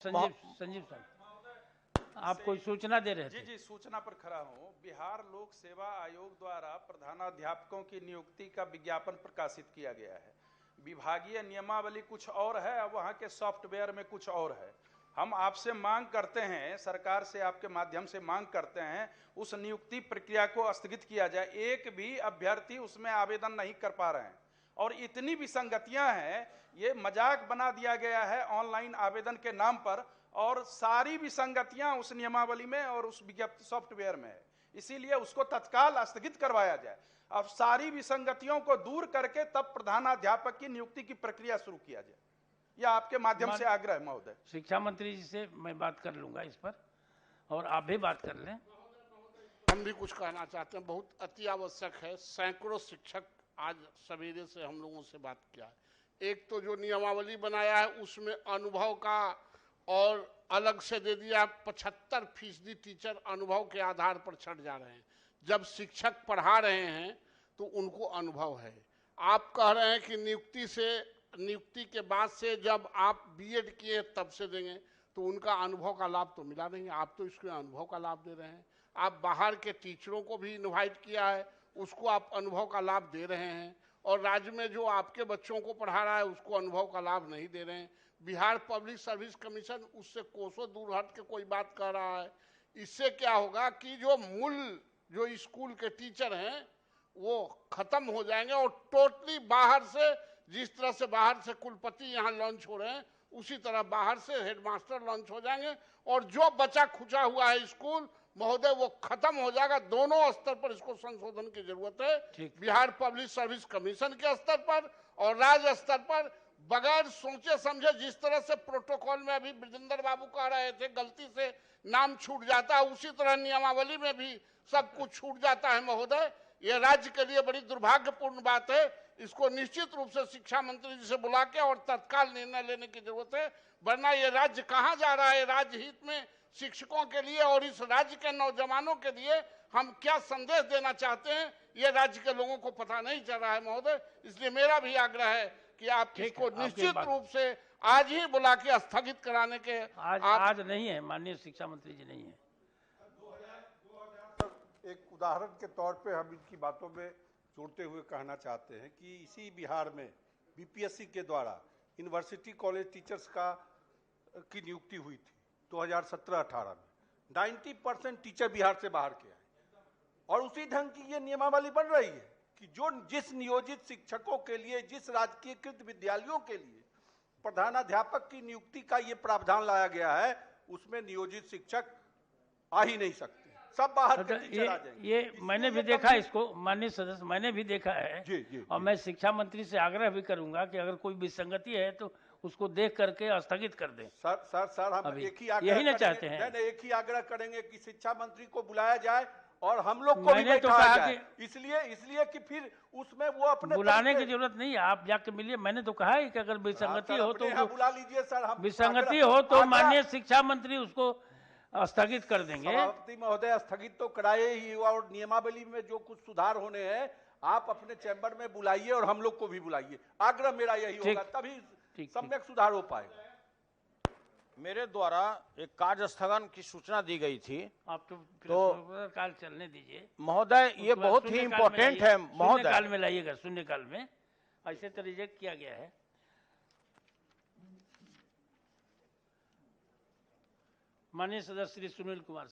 संजीव साहब, आप कोई सूचना दे रहे थे? जी, सूचना पर खड़ा हूँ। बिहार लोक सेवा आयोग द्वारा प्रधानाध्यापकों की नियुक्ति का विज्ञापन प्रकाशित किया गया है। विभागीय नियमावली कुछ और है और वहाँ के सॉफ्टवेयर में कुछ और है। हम आपसे मांग करते हैं, सरकार से आपके माध्यम से मांग करते हैं, उस नियुक्ति प्रक्रिया को स्थगित किया जाए। एक भी अभ्यर्थी उसमें आवेदन नहीं कर पा रहे हैं और इतनी विसंगतियां हैं, ये मजाक बना दिया गया है ऑनलाइन आवेदन के नाम पर, और सारी विसंगतियां उस नियमावली में और उस विज्ञप्ति सॉफ्टवेयर में है। इसीलिए उसको तत्काल स्थगित करवाया जाए। अब सारी विसंगतियों को दूर करके तब प्रधानाध्यापक की नियुक्ति की प्रक्रिया शुरू किया जाए। यह आपके माध्यम से आग्रह है महोदय। शिक्षा मंत्री जी से मैं बात कर लूंगा इस पर, और आप भी बात कर लें। हम भी कुछ कहना चाहते हैं, बहुत अति आवश्यक है। सैकड़ों शिक्षक आज सवेरे से हम लोगों से बात किया है। एक तो जो नियमावली बनाया है उसमें अनुभव का और अलग से दे दिया। 75% टीचर अनुभव के आधार पर छट जा रहे हैं। जब शिक्षक पढ़ा रहे हैं तो उनको अनुभव है। आप कह रहे हैं कि नियुक्ति के बाद से जब आप बीएड किए तब से देंगे, तो उनका अनुभव का लाभ तो मिला नहीं। आप तो इसके अनुभव का लाभ दे रहे हैं। आप बाहर के टीचरों को भी इनवाइट किया है, उसको आप अनुभव का लाभ दे रहे हैं, और राज्य में जो आपके बच्चों को पढ़ा रहा है उसको अनुभव का लाभ नहीं दे रहे हैं। बिहार पब्लिक सर्विस कमीशन उससे कोसों दूर हट के कोई बात कर रहा है। इससे क्या होगा कि जो स्कूल के टीचर हैं वो खत्म हो जाएंगे, और टोटली बाहर से, जिस तरह से बाहर से कुलपति यहाँ लॉन्च हो रहे हैं उसी तरह बाहर से हेडमास्टर लॉन्च हो जाएंगे, और जो बचा खुचा हुआ है स्कूल महोदय वो खत्म हो जाएगा। दोनों स्तर पर इसको संशोधन की जरूरत है। बिहार पब्लिक सर्विस कमीशन के स्तर पर और राज्य स्तर पर, बगैर सोचे समझे, जिस तरह से प्रोटोकॉल में अभी ब्रजेंद्र बाबू कह रहे थे गलती से नाम छूट जाता है, उसी तरह नियमावली में भी सब कुछ छूट जाता है महोदय। ये राज्य के लिए बड़ी दुर्भाग्यपूर्ण बात है। इसको निश्चित रूप से शिक्षा मंत्री जी से बुला के और तत्काल निर्णय लेने की जरूरत है, वरना ये राज्य कहाँ जा रहा है। राज्य हित में शिक्षकों के लिए और इस राज्य के नौजवानों के लिए हम क्या संदेश देना चाहते हैं, ये राज्य के लोगों को पता नहीं चल रहा है महोदय। इसलिए मेरा भी आग्रह है कि आप इसको निश्चित रूप से आज ही बुला के स्थगित कराने के। आज नहीं है, माननीय शिक्षा मंत्री जी नहीं है। एक उदाहरण के तौर पे हम इनकी बातों में जोड़ते हुए कहना चाहते हैं कि इसी बिहार में बीपीएससी के द्वारा यूनिवर्सिटी कॉलेज टीचर्स की नियुक्ति हुई थी 2017-18 में। 90% टीचर बिहार से बाहर के आए, और उसी ढंग की ये नियमावली बन रही है कि जिस नियोजित शिक्षकों के लिए, जिस राजकीयकृत विद्यालयों के लिए प्रधानाध्यापक की नियुक्ति का ये प्रावधान लाया गया है, उसमें नियोजित शिक्षक आ ही नहीं सकते, सब बाहर के टीचर आ जाएंगे। ये मैंने भी देखा इसको, माननीय सदस्य, मैंने भी देखा है। और मैं शिक्षा मंत्री से आग्रह भी करूंगा कि अगर कोई विसंगति है तो उसको देख करके स्थगित कर दें। सर हम एक ही आग्रह यही ना चाहते हैं। नहीं, एक ही आग्रह करेंगे कि शिक्षा मंत्री को बुलाया जाए और हम लोग को भी बैठाया जाए। इसलिए कि फिर उसमें वो अपने बुलाने की जरूरत नहीं है, आप जाके मिलिए। मैंने तो कहा है कि अगर विसंगति हो तो बुला लीजिए सर। हम विसंगति हो तो माननीय शिक्षा मंत्री उसको स्थगित कर देंगे। सभापति महोदय स्थगित तो कराए ही, और नियमावली में जो कुछ सुधार होने हैं आप अपने चैम्बर में बुलाइए और हम लोग को भी बुलाइए। आग्रह मेरा यही होगा, तभी सम्यक सुधार हो पाएगा। मेरे द्वारा एक कार्य स्थगन की सूचना दी गई थी। आप तो काल चलने दीजिए महोदय, ये बहुत ही इम्पोर्टेंट है महोदय। काल में लाइएगा, शून्य काल में। ऐसे तो रिजेक्ट किया गया है। माननीय सदस्य श्री सुनील कुमार।